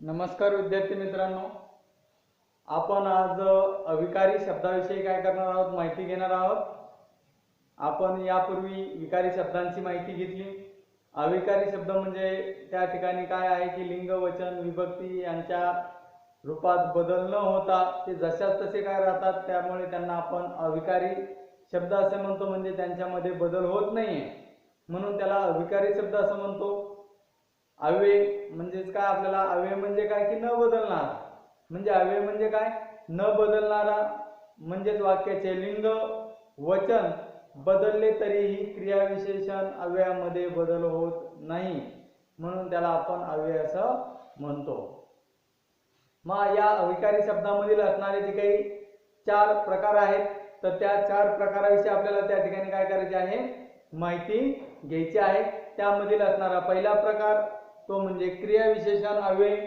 नमस्कार विद्यार्थी मित्रांनो, आपण आज अविकारी शब्दाविषयी काय करणार आहोत, माहिती घेणार आहोत। आपण यापूर्वी विकारी शब्दांची माहिती घेतली। अविकारी शब्द म्हणजे त्या ठिकाणी काय आहे की लिंग, वचन, विभक्ती यांच्या रूपात बदल न होता ते जशाच तसे काय राहतात, त्यामुळे त्यांना आपण अविकारी शब्द असे म्हणतो। म्हणजे त्यांच्यामध्ये बदल होत नाहीये म्हणून त्याला अविकारी शब्द असं म्हणतो। अव्यय म्हणजेच काय, आपल्याला अव्यय म्हणजे काय की न बदलणारा, म्हणजे अव्यय म्हणजे काय, न बदलणारा। म्हणजेच वाक्याचे लिंग वचन बदलले तरीही क्रियाविशेषण अव्ययामध्ये बदल होत नाही, म्हणून त्याला आपण अव्यय असं म्हणतो। मग या अविकारी शब्दामधील असणारे जे काही 4 प्रकार आहेत, तर त्या 4 प्रकाराविषयी आपल्याला त्या ठिकाणी काय करायचे आहे, माहिती घ्यायची आहे। त्यामधील असणारा पहिला प्रकार तो म्हणजे क्रियाविशेषण अव्यय।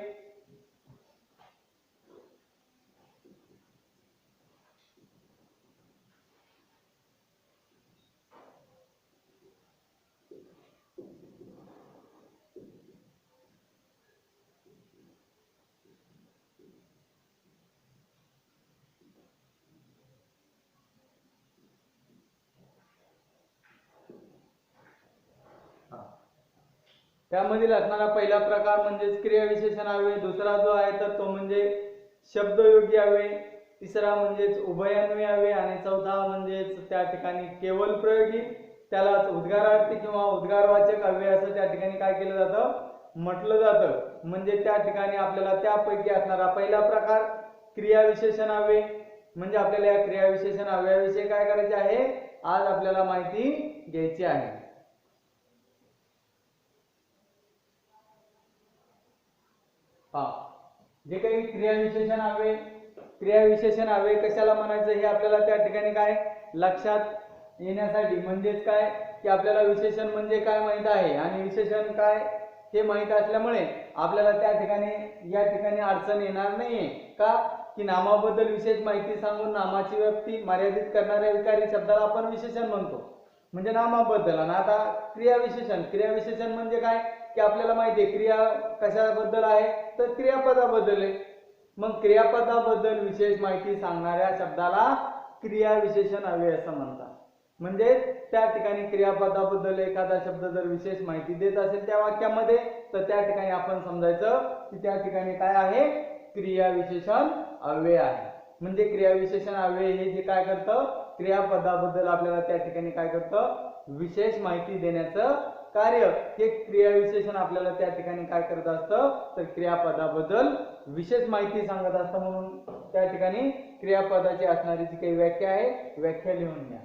त्यामधील असणारा पहिला प्रकार म्हणजे क्रियाविशेषण अव्यय। दुसरा जो आहे तर तो म्हणजे शब्दयोगी अव्यय। तिसरा म्हणजे उभयान्वयी अव्यय आणि चौथा म्हणजे त्या ठिकाणी केवल प्रयोगी, त्यालाच उद्गारार्थी किंवा उद्गारवाचक अव्यय असं त्या ठिकाणी काय केलं जातं, म्हटलं जातं। म्हणजे त्या ठिकाणी आपल्याला त्यापैकी असणारा पहिला प्रकार क्रियाविशेषण अव्यय, म्हणजे आपल्याला या क्रियाविशेषण अव्ययाविषयी काय करायचे आहे, आज आपल्याला माहिती घ्यायची आहे। जे काही क्रियाविशेषण अव्यय कशाला म्हणायचं हे आपल्याला त्या ठिकाणी काय लक्षात येण्यासाठी, म्हणजेच काय की आपल्याला विशेषण म्हणजे काय माहित आहे आणि विशेषण काय हे माहित असल्यामुळे आपल्याला त्या ठिकाणी या ठिकाणी अडचण येणार नाहीये। का की नामाबद्दल विशेष माहिती सांगून नामाची व्याप्ती मर्यादित करणाऱ्या विकारी शब्दाला आपण विशेषण म्हणतो, म्हणजे नामाबद्दल। आणि आता क्रियाविशेषण म्हणजे काय की आपल्याला माहिती आहे क्रिया कशाबद्दल आहे, तर क्रियापदाबद्दल आहे। मग क्रियापदाबद्दल विशेष माहिती सांगणाऱ्या शब्दाला क्रियाविशेषण अव्यय असं म्हणतात। म्हणजे त्या ठिकाणी क्रियापदाबद्दल एखादा शब्द जर विशेष माहिती देत असेल त्या वाक्यामध्ये, तर त्या ठिकाणी आपण समजायचं की त्या ठिकाणी काय आहे, क्रियाविशेषण अव्यय आहे। म्हणजे क्रियाविशेषण अव्यय हे जे काय करतं, क्रियापदाबद्दल आपल्याला त्या ठिकाणी काय करतं, विशेष माहिती देण्याचं कार्य हे क्रियाविशेषण आपल्याला त्या ठिकाणी काय करत असतं, तर क्रियापदाबद्दल विशेष माहिती सांगत असतं। म्हणून त्या ठिकाणी क्रियापदाची असणारी जी काही व्याख्या आहे, व्याख्या लिहून घ्या।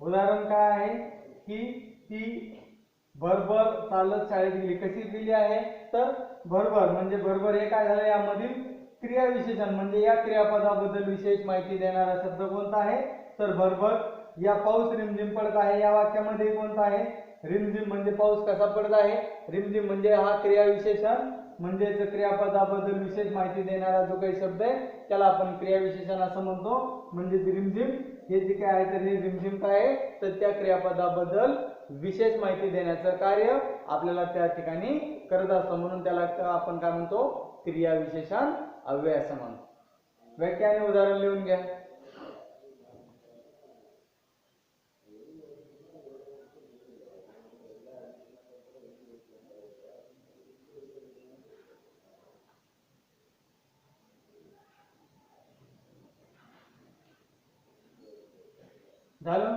उदाहरण काय आहे की ती भरभर चालत शाळेत गेली। कशी गेली आहे, तर भरभर, म्हणजे भरभर हे काय झालं, यामधील क्रियाविशेषण म्हणजे या क्रियापदाबद्दल विशेष माहिती देणारा शब्द कोणता आहे, तर भरभर। या पाऊस रिमझिम पडत आहे या वाक्यामध्ये कोणता आहे? रिमझिम म्हणजे पाऊस कसा पडत आहे. रिमझिम म्हणजे हा क्रियाविशेषण म्हणजेच क्रियापदाबद्दल विशेष माहिती देणारा जो काही शब्द आहे त्याला आपण क्रियाविशेषण असं म्हणतो. म्हणजे रिमझिम हे जे काय आहे तर हे रिमझिम काय आहे तर त्या क्रियापदाबद्दल विशेष माहिती देण्याचं कार्य आपल्याला त्या ठिकाणी करत असतो. म्हणून त्याला आपण काय म्हणतो? क्रियाविशेषण अव्यय असं म्हणतो. व्याख्या आणि उदाहरण लिहून घ्या. झालं?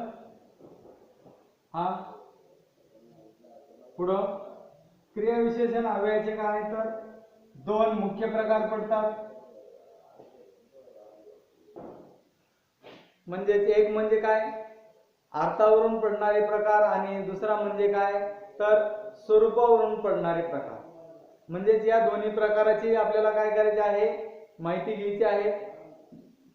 हा पुढं क्रियाविशेषण अव्ययाचे काय तर दोन मुख्य प्रकार पडतात. म्हणजे एक म्हणजे काय अर्थावरून पडणारे प्रकार आणि दुसरा म्हणजे काय तर स्वरूपावरून पडणारे प्रकार. म्हणजे या दोन्ही प्रकाराची आपल्याला काय करायचे आहे माहिती घ्यायची आहे.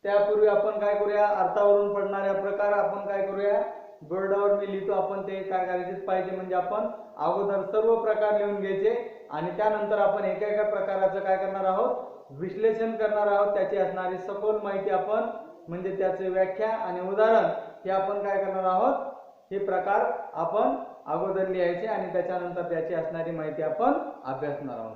त्यापूर्वी आपण काय करूया अर्थावरून पडणाऱ्या प्रकार आपण काय करूया बोर्डावर मी लिहितो आपण ते काय करायचे पाहिजे. म्हणजे आपण अगोदर सर्व प्रकार लिहून घ्यायचे आणि त्यानंतर आपण एका एका प्रकाराचं काय करणार आहोत विश्लेषण करणार आहोत. त्याची असणारी सखोल माहिती आपण म्हणजे त्याचे व्याख्या आणि उदाहरण हे आपण काय करणार आहोत. हे प्रकार आपण अगोदर लिहायचे आणि त्याच्यानंतर त्याची असणारी माहिती आपण अभ्यासणार आहोत.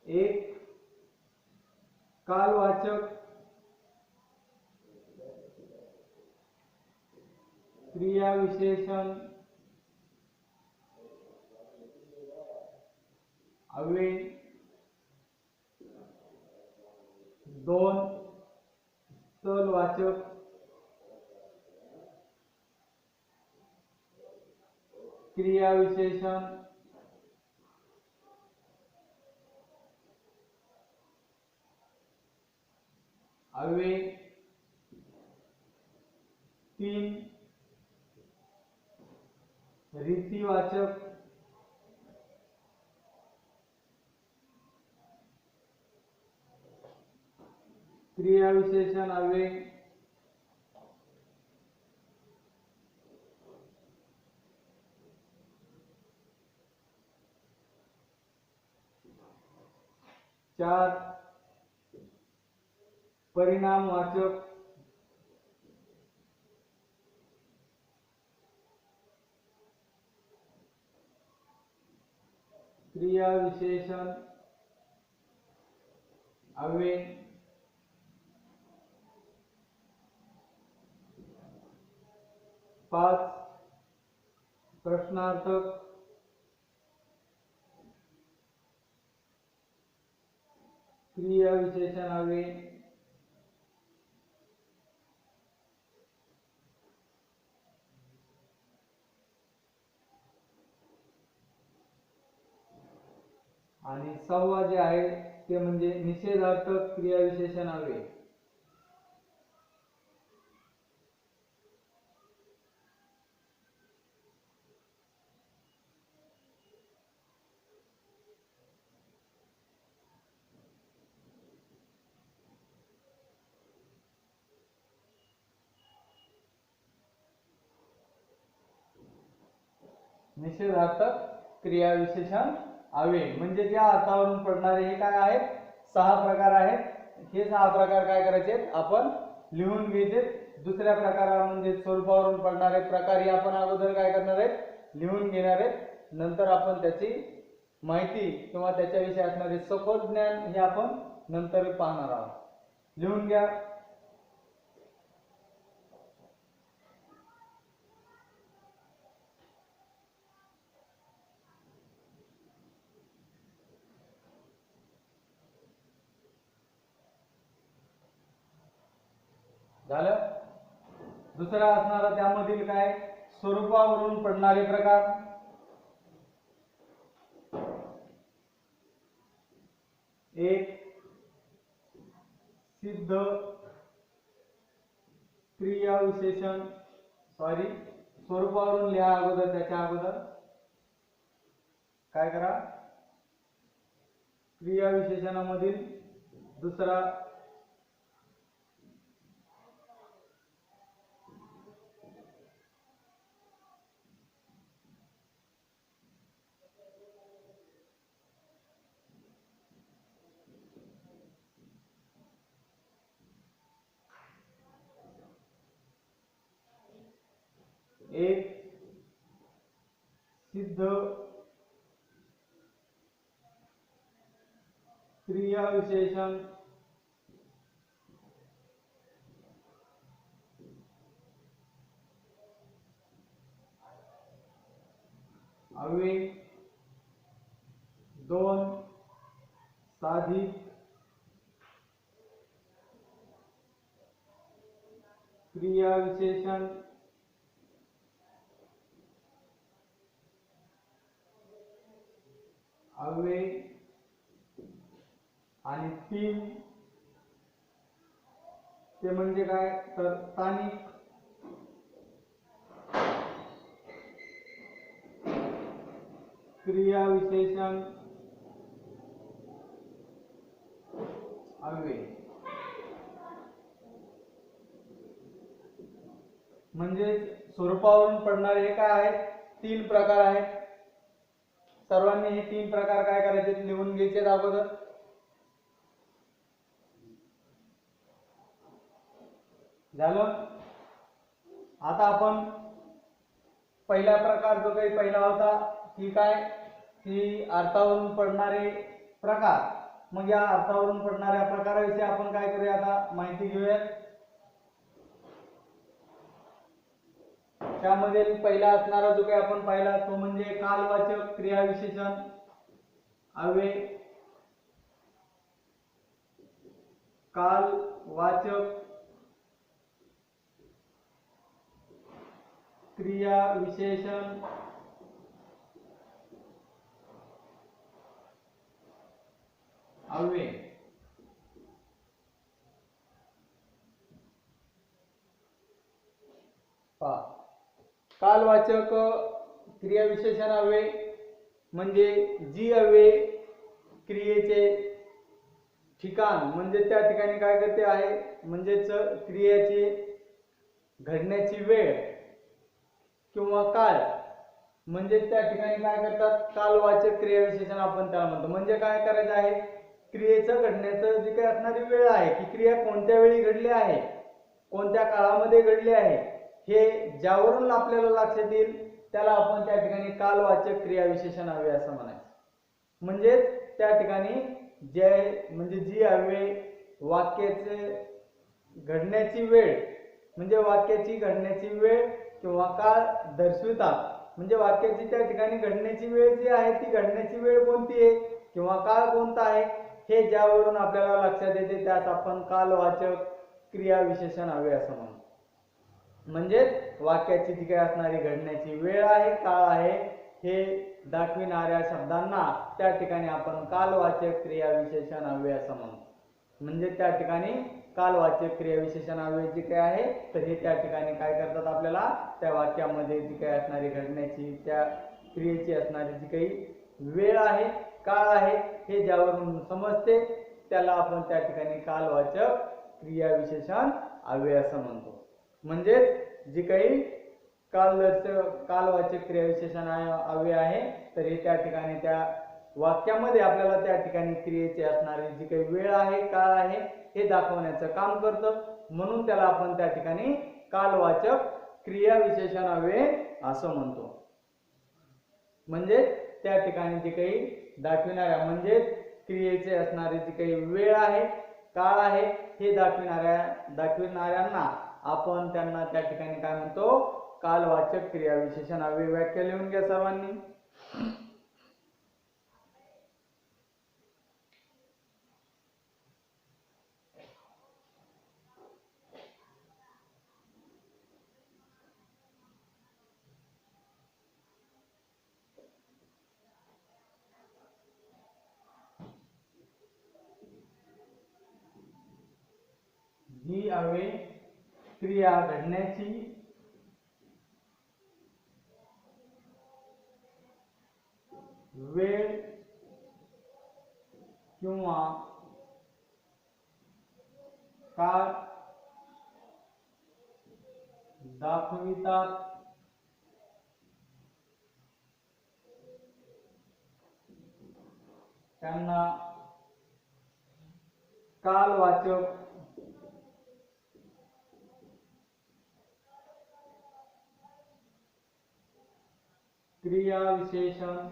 एक कालवाचक क्रियाविशेषण अव्यय. दोन स्थलवाचक क्रियाविशेषण अव्यय. तीन रीतिवाचक क्रियाविशेषण अव्यय. चार परिणामवाचक क्रियाविशेषण अव्यय. पाच प्रश्नार्थक क्रियाविशेषण अव्यय. आणि सहावा जे आहे ते म्हणजे निषेधार्थक क्रियाविशेषण अव्यय. निषेधार्थक क्रियाविशेषण अव्यय म्हणजे ज्या अर्थावरून पडणारे हे काय आहेत सहा प्रकार आहेत. हे सहा प्रकार काय करायचे आपण लिहून घ्यायचे. दुसऱ्या प्रकारा म्हणजे स्वरूपावरून पडणारे प्रकार हे आपण अगोदर काय करणार आहेत लिहून घेणार आहेत. नंतर आपण त्याची माहिती किंवा त्याच्याविषयी असणारे सखोल ज्ञान हे आपण नंतर पाहणार आहोत. लिहून घ्या. झालं. दुसरा असणारा त्यामधील काय स्वरूपावरून पडणारे प्रकार. एक सिद्ध क्रियाविशेषण स्वरूपावरून लिहा अगोदर, त्याच्या अगोदर काय करा, क्रियाविशेषणामधील दुसरा एक सिद्ध क्रियाविशेषण अव्यय, दोन साधित क्रियाविशेषण अव्यय आणि तीन ते म्हणजे काय तर स्थानिक क्रियाविशेषण अव्यय. म्हणजे स्वरूपावरून पडणारे हे काय आहेत, तीन प्रकार आहेत. सर्वांनी हे तीन प्रकार काय करायचे लिहून घ्यायचे अगोदर. झालं. आता आपण पहिला प्रकार जो काही पहिला होता की काय की अर्थावरून पडणारे प्रकार. मग या अर्थावरून पडणाऱ्या प्रकाराविषयी आपण काय करूया आता माहिती घेऊया. त्यामध्ये पहिला असणारा जो काही आपण पाहिला तो म्हणजे कालवाचक क्रियाविशेषण अव्यय. कालवाचक क्रियाविशेषण अव्यय. कालवाचक क्रियाविशेषण अव्यय म्हणजे जी अव्यय क्रियेचे ठिकाण म्हणजे त्या ठिकाणी काय करते आहे म्हणजेच क्रियेची घडण्याची वेळ किंवा काळ म्हणजे त्या ठिकाणी काय करतात कालवाचक क्रियाविशेषण आपण त्याला म्हणतो. म्हणजे काय करायचं आहे क्रियेचं घडण्याचं जी काही असणारी वेळ आहे की क्रिया कोणत्या वेळी घडली आहे, कोणत्या काळामध्ये घडली आहे हे ज्यावरून आपल्याला लक्षात येईल त्याला आपण त्या ठिकाणी कालवाचक क्रियाविशेषण अव्यय असं म्हणायचं. म्हणजे त्या ठिकाणी जे म्हणजे जी अव्यय वाक्याचे घडण्याची वेळ म्हणजे वाक्याची घडण्याची वेळ किंवा काळ दर्शवितात. म्हणजे वाक्याची त्या ठिकाणी घडण्याची वेळ जी आहे ती घडण्याची वेळ कोणती आहे किंवा काळ कोणता आहे हे ज्यावरून आपल्याला लक्षात येते त्यास आपण कालवाचक क्रियाविशेषण अव्यय असं म्हणतो. म्हणजेच वाक्याची जी काही असणारी घडण्याची वेळ आहे काळ आहे हे दाखविणाऱ्या शब्दांना त्या ठिकाणी आपण कालवाचक क्रियाविशेषण अव्यय असं म्हणतो. म्हणजे त्या ठिकाणी कालवाचक क्रियाविशेषण अव्यय जे काही आहे तर हे त्या ठिकाणी काय करतात आपल्याला त्या वाक्यामध्ये जी काही असणारी घडण्याची त्या क्रियेची असणारी जी काही वेळ आहे काळ आहे हे ज्यावरून समजते त्याला आपण त्या ठिकाणी कालवाचक क्रियाविशेषण अव्यय असं म्हणतो. म्हणजे जी काही कालवाचक क्रियाविशेषण अव्यय आहे तर हे त्या ठिकाणी त्या वाक्यामध्ये आपल्याला त्या ठिकाणी क्रियेची असणारी जी काही वेळ आहे काळ आहे हे दाखवण्याचं काम करतं. म्हणून त्याला आपण त्या ठिकाणी कालवाचक क्रियाविशेषण अव्यय असं म्हणतो. म्हणजे त्या ठिकाणी जी काही दाखविणाऱ्या म्हणजे क्रियेची असणारी जी काही वेळ आहे काळ आहे हे दाखविणाऱ्यांना आपण त्यांना त्या ठिकाणी काय म्हणतो कालवाचक क्रियाविशेषण अव्यय. व्याख्या लिहून घ्या सर्वांनी. जी हवे क्रिया घडण्याची वेळ किंवा काळ दाखवितात त्यांना कालवाचक क्रियाविशेषण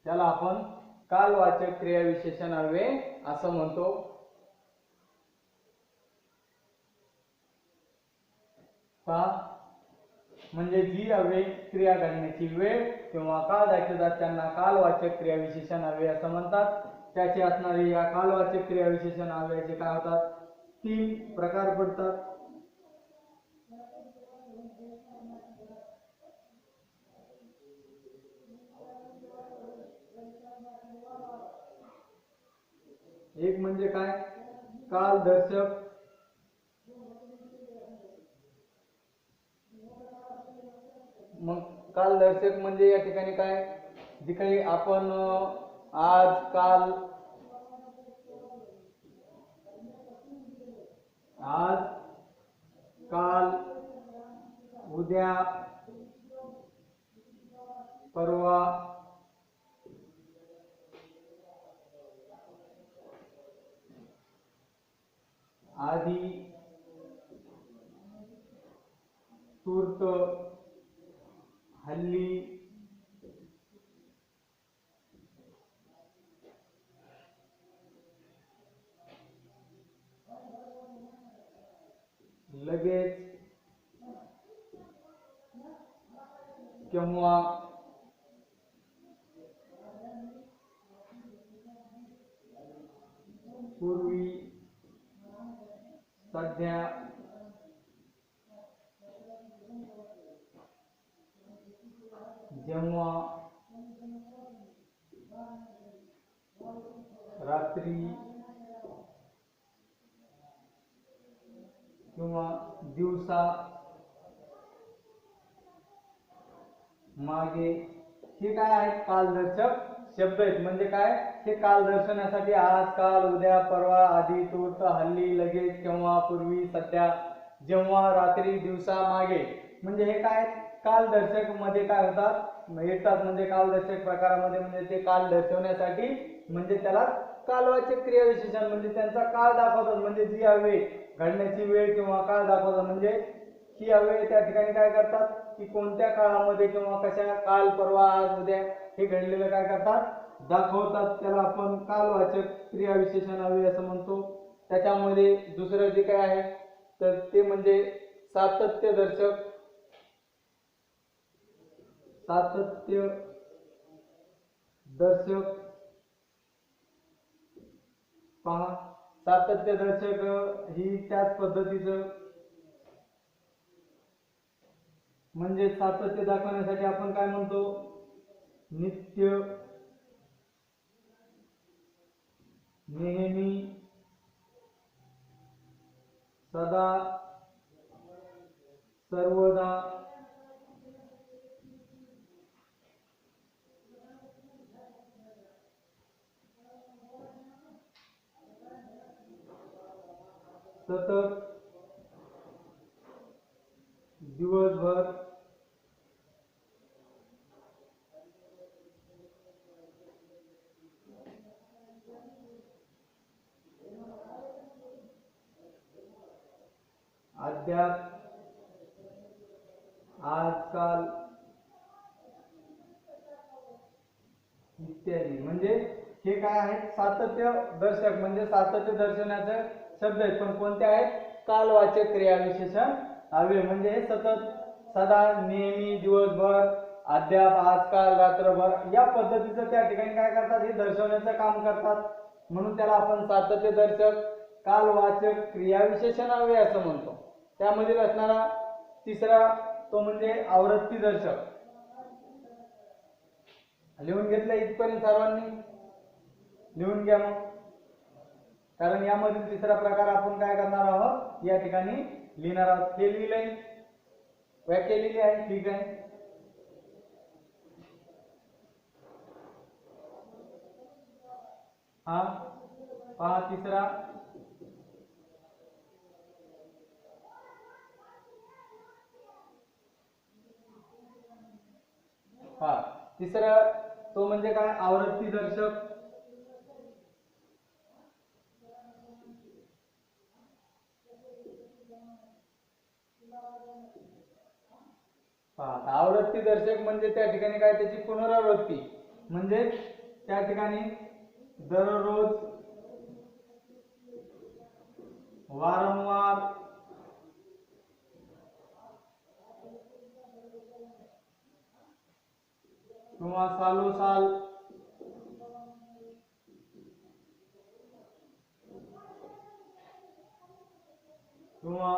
त्याला आपण कालवाचक क्रियाविशेषण हवे असं म्हणतो. म्हणजे जी हवे क्रिया घडण्याची वेळ किंवा काळ दाखवतात त्यांना कालवाचक क्रियाविशेषण हवे असं म्हणतात. त्याचे असणारे या कालवाचक क्रियाविशेषण हव्याचे काय होतात 3 प्रकार पडतात. एक म्हणजे काय कालदर्शक, मग कालदर्शक म्हणजे या ठिकाणी काय जे काही आपण आज काल उद्या परवा आधी तूर्त हल्ली लगेच केव्हा पूर्वी सध्या जेव्हा रात्री किंवा दिवसा मागे हे काय आहेत कालदर्शक शब्द आहेत. म्हणजे काय हे काल दर्शनासाठी आज काल उद्या परवा आधी तूर्त हल्ली लगेच केव्हा पूर्वी सध्या जेव्हा रात्री दिवसा मागे म्हणजे हे काय कालदर्शक मध्ये काय होतात येतात. म्हणजे कालदर्शक प्रकारामध्ये म्हणजे ते काल दर्शवण्यासाठी म्हणजे त्याला कालवाचक क्रियाविशेषण म्हणजे त्यांचा काळ दाखवतात. म्हणजे जी हवे घडण्याची वेळ किंवा काळ दाखवतात. म्हणजे ही हवे त्या ठिकाणी काय करतात की कोणत्या काळामध्ये किंवा कशा काल परवा आज उद्या हे घडलेलं काय करतात दाखवतात. त्याला आपण कालवाचक क्रियाविशेषण हवे असं म्हणतो. त्याच्यामध्ये दुसरं जे काय आहे तर ते म्हणजे सातत्यदर्शक पहा सातत्यदर्शक ही त्याच पद्धतीचं म्हणजे सातत्य दाखवण्यासाठी आपण काय म्हणतो नित्य नेहमी सदा सर्वदा सतत दिवसभर अद्याप आजकाल इत्यादी. म्हणजे हे काय आहेत सातत्य दर्शक म्हणजे सातत्य दर्शनाचे शब्द आहेत पण कोणते आहेत कालवाचक क्रियाविशेषण अव्यय म्हणजे हे सतत, सदा, नेहमी, दिवसभर, अद्याप, आजकाल, रात्रभर या पद्धतीचं त्या ठिकाणी काय करतात, हे दर्शवण्याचं काम करतात. म्हणून त्याला आपण सातत्यदर्शक कालवाचक क्रियाविशेषण अव्यय असं म्हणतो. त्यामध्ये असणारा तिसरा तो म्हणजे आवृत्तीदर्शक. लिहून घेतलं इथपर्यंत सर्वांनी? लिहून घ्या मग, कारण यामध्ये तिसरा प्रकार आपण काय करणार आहोत या ठिकाणी लिहिणार आहोत. हे लिहिलंय, व्याख्या लिहिली आहे, ठीक आहे. हा पहा तिसरा तिसरा तो म्हणजे काय, आवृत्तीदर्शक. आवृत्तीदर्शक म्हणजे त्या ठिकाणी काय, त्याची पुनरावृत्ती. म्हणजे त्या ठिकाणी दररोज, वारंवार, किंवा सालोसाल किंवा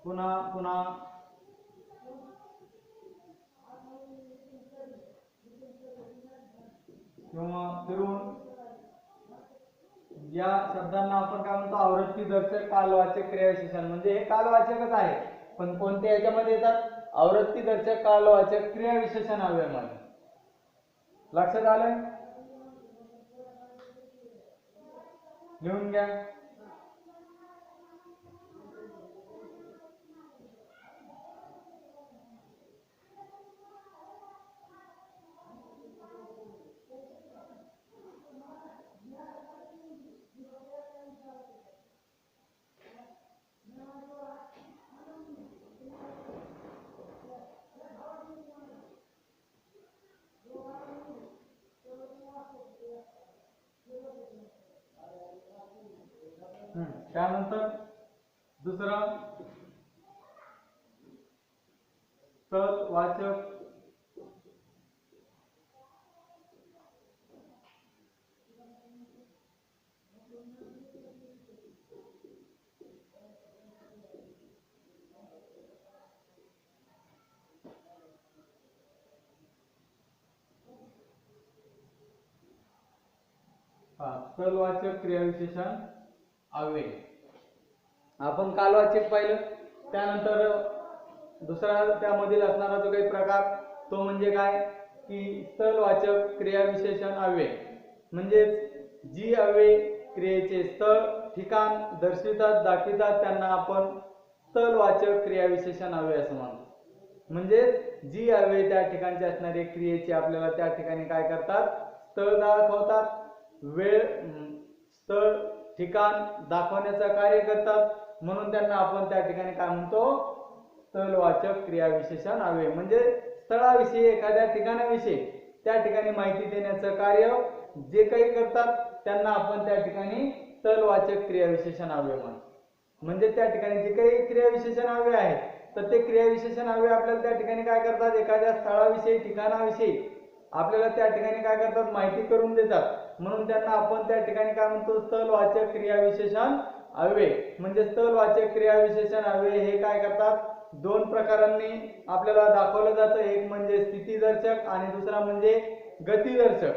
पुन्हा पुन्हा किंवा फिरून या शब्दांना आपण काय म्हणतो, आवृत्तीदर्शक कालवाचक क्रियाविशेषण. म्हणजे हे कालवाचकच आहे, पण कोणत्या याच्यामध्ये येतात, आवृत्तीदर्शक कालवाचक क्रियाविशेषण अव्ययमध्ये. लक्षात आलं? लिहून घ्या. त्यानंतर दुसरा स्थळवाचक. स्थळवाचक क्रियाविशेषण अव्यय. आपण कालवाचक पाहिलं. त्यानंतर दुसरा त्यामधील असणारा जो काही प्रकार तो म्हणजे काय की स्थळवाचक क्रियाविशेषण अव्यय. म्हणजे जी अव्यय क्रियेचे स्थळ, ठिकाण दर्शवितात, दाखवितात त्यांना आपण स्थळवाचक क्रियाविशेषण अव्यय असं म्हणतो. म्हणजे जी अव्यय त्या ठिकाणची असणारे क्रियेचे आपल्याला त्या ठिकाणी काय करतात, स्थळ दाखवतात, वेळ, स्थळ, ठिकाण दाखवण्याचं कार्य करतात. म्हणून त्यांना आपण त्या ठिकाणी काय म्हणतो, स्थळवाचक क्रियाविशेषण अव्यय. म्हणजे स्थळाविषयी, एखाद्या ठिकाणाविषयी त्या ठिकाणी माहिती देण्याचं कार्य जे काही करतात त्यांना आपण त्या ठिकाणी स्थळवाचक क्रियाविशेषण अव्यय म्हणतो. म्हणजे त्या ठिकाणी जे काही क्रियाविशेषण अव्यय आहेत तर ते क्रियाविशेषण अव्यय आपल्याला त्या ठिकाणी काय करतात, एखाद्या स्थळाविषयी, ठिकाणाविषयी आपल्याला त्या ठिकाणी काय करतात, माहिती करून देतात. म्हणून त्यांना आपण त्या ठिकाणी काय म्हणतो, स्थळवाचक क्रियाविशेषण अव्यय. म्हणजे स्थळवाचक क्रियाविशेषण अव्यय हे काय करतात, दोन प्रकारांनी आपल्याला दाखवलं जातं. एक म्हणजे स्थितीदर्शक आणि दुसरा म्हणजे गतिदर्शक.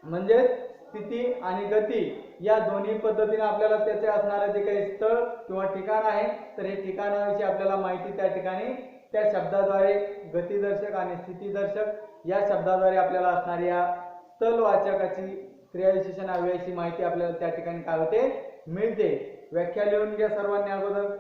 म्हणजे स्थिती आणि गती या दोन्ही पद्धतीने आपल्याला त्याचे असणारे जे काही स्थळ किंवा ठिकाण आहे तर हे ठिकाणाविषयी आपल्याला माहिती त्या ठिकाणी त्या शब्दाद्वारे, गतिदर्शक आणि स्थितीदर्शक या शब्दाद्वारे आपल्याला असणारी या स्थळवाचकाची क्रियाविशेषण अव्ययाची माहिती आपल्याला त्या ठिकाणी काय होते, मिळते. व्याख्या लिहून घ्या सर्वांनी अगोदर.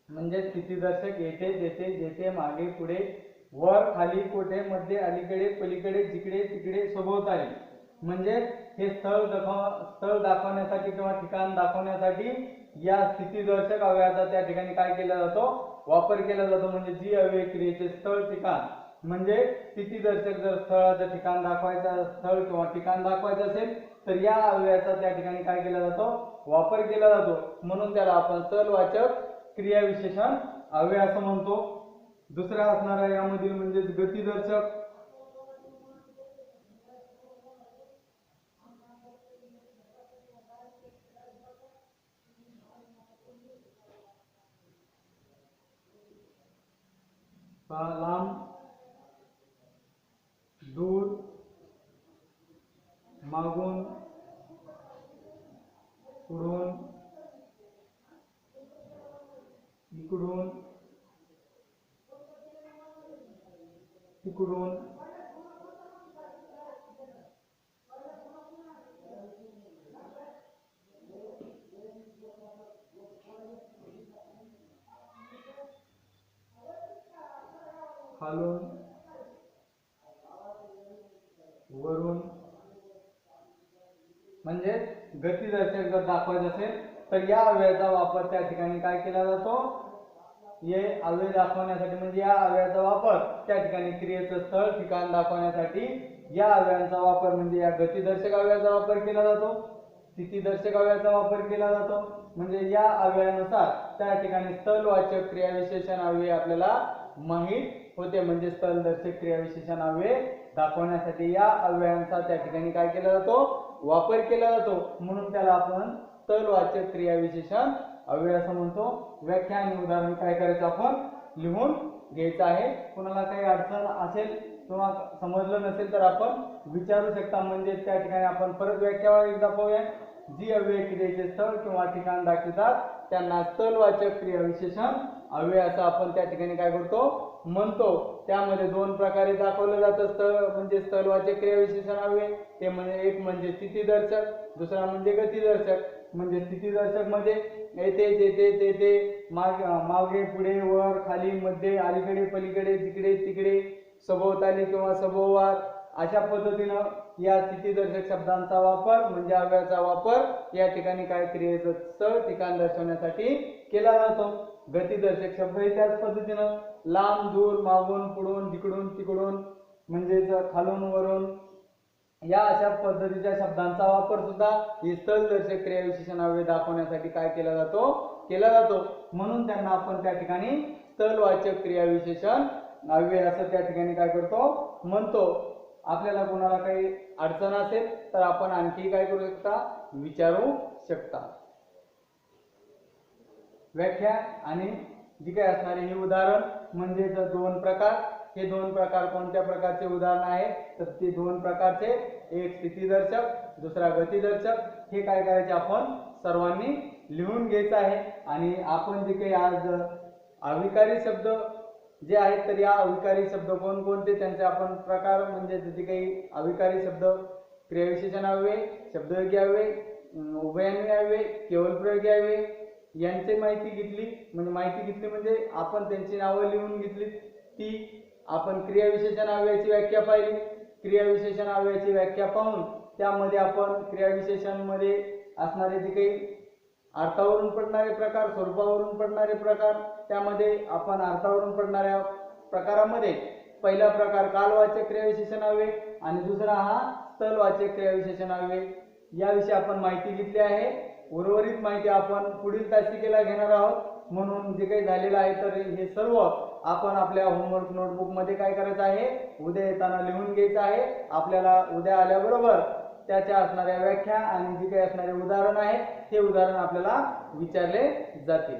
म्हणजे स्थितीदर्शक येथे तेथे जेथे मागे पुढे वर खाली कोठे मध्ये अलीकडे पलीकडे जिकडे तिकडे सभोवताली म्हणजे हे स्थळ दाखवण्यासाठी किंवा ठिकाण दाखवण्यासाठी या स्थितीदर्शक अवयवाचा त्या ठिकाणी काय केला जातो, वापर केला जातो. म्हणजे जी अवयव क्रियेचे स्थळ ठिकाण म्हणजे स्थितीदर्शक जर स्थळाचं ठिकाण दाखवायचं स्थळ किंवा ठिकाण दाखवायचं असेल तर या अवयवाचा त्या ठिकाणी काय केला जातो, वापर केला जातो. म्हणून त्याला आपण स्थळवाचक क्रियाविशेषण अवयव असं म्हणतो. दुसरा असणारा यामधील म्हणजे गतिदर्शक. लांब दूर मागून पुढून इकडून तिकडून खालून वरून म्हणजे गतिदर्शक जर दाखवायचं असेल तर या अवयवाचा वापर त्या ठिकाणी काय केला जातो, हे अवयव दाखवण्यासाठी म्हणजे या अवयवाचा वापर त्या ठिकाणी क्रियेचं स्थळ ठिकाण दाखवण्यासाठी या अवयवांचा वापर म्हणजे या गतिदर्शक अवयवाचा वापर केला जातो, स्थितीदर्शक अवयवाचा वापर केला जातो. म्हणजे या अवयवानुसार त्या ठिकाणी स्थळवाचक क्रियाविशेषण अवयव आपल्याला माहित होते. म्हणजे स्थळदर्शक क्रियाविशेषण अवयव दाखवण्यासाठी या अवयवांचा त्या ठिकाणी काय केला जातो, वापर केला जातो. म्हणून त्याला आपण स्थळवाचक क्रियाविशेषण अवयव असं म्हणतो. व्याख्या आणि उदाहरण काय करायचं आपण लिहून घ्यायचं आहे. कोणाला काही अडचण असेल किंवा समजलं नसेल तर आपण विचारू शकता. म्हणजे त्या ठिकाणी आपण परत व्याख्या एकदा पाहूया. जी अवयव क्रियेचे स्थळ किंवा ठिकाण दाखवतात त्यांना स्थळवाचक क्रियाविशेषण अवयव असं आपण त्या ठिकाणी काय करतो म्हणतो. त्यामध्ये दोन प्रकारे दाखवलं जातं स्थळ म्हणजे स्थळवाचक क्रियाविशेषण अवयव. ते म्हणजे एक म्हणजे स्थितीदर्शक, दुसरा म्हणजे गतिदर्शक. म्हणजे स्थितीदर्शक मध्ये येथे जेथे तेथे मागे पुढे वर खाली मध्ये अलीकडे पलीकडे जिकडे तिकडे सभोवताली किंवा सभोवार अशा पद्धतीनं या स्थितीदर्शक शब्दांचा वापर म्हणजे अवयवाचा वापर या ठिकाणी काय क्रियेचं स्थळ ठिकाण दर्शवण्यासाठी केला जातो. गतिदर्शक शब्द त्याच पद्धतीनं लांब दूर मागून पुढून जिकडून तिकडून म्हणजे खालून वरून या अशा पद्धतीच्या शब्दांचा वापर सुद्धा स्थळदर्शक क्रियाविशेषण अवयव दाखवण्यासाठी काय केला जातो. म्हणून त्यांना आपण त्या ठिकाणी स्थळवाचक क्रियाविशेषण अवयव असं त्या ठिकाणी काय करतो म्हणतो. आपल्याला कोणाला काही अडचण असेल तर आपण आणखी काय करू शकता, विचारू शकता. व्याख्या आणि जी काय असणारे हे उदाहरण म्हणजे दोन प्रकार. हे दोन प्रकार कोणत्या प्रकारचे उदाहरण आहे तर ते दोन प्रकारचे, एक स्थितीदर्शक दुसरा गतिदर्शक. हे काय करायचे आपण सर्वांनी लिहून घ्यायचं आहे. आणि आपण जे काही आज अविकारी शब्द जे आहेत तर या अविकारी शब्द कोणकोणते त्यांचे आपण प्रकार म्हणजे जे काही अविकारी शब्द क्रियाविशेषण अवयव, शब्दयोगी अवयव, उभयान्वयी अवयव, केवलप्रयोगी अवयव यांची माहिती घेतली. म्हणजे आपण त्यांची नावं लिहून घेतली. ती आपण क्रियाविशेषण अवयवाची व्याख्या पाहिली. क्रियाविशेषण अवयवाची व्याख्या पाहून त्यामध्ये आपण क्रियाविशेषण मध्ये असणारे जे काही अर्थावरून पडणारे प्रकार, स्वरूपावरून पडणारे प्रकार, त्यामध्ये आपण अर्थावरून पडणाऱ्या प्रकारामध्ये पहिला प्रकार कालवाचक क्रियाविशेषण अवयव आणि दुसरा हा स्थळवाचक क्रियाविशेषण अवयव. याविषयी आपण माहिती घेतली आहे. उर्वरित माहिती आपण पुढील तासिकेला घेणार आहोत. म्हणून जे काही झालेलं आहे तर हे सर्व आपण आपल्या होमवर्क नोटबुक मध्ये काय करायचं आहे, उद्या येताना लिहून घ्यायचं आहे. आपल्याला उद्या आल्याबरोबर त्याच्या असणाऱ्या व्याख्या आणि जे काही असणारे उदाहरण आहेत ते उदाहरण आपल्याला विचारले जातील.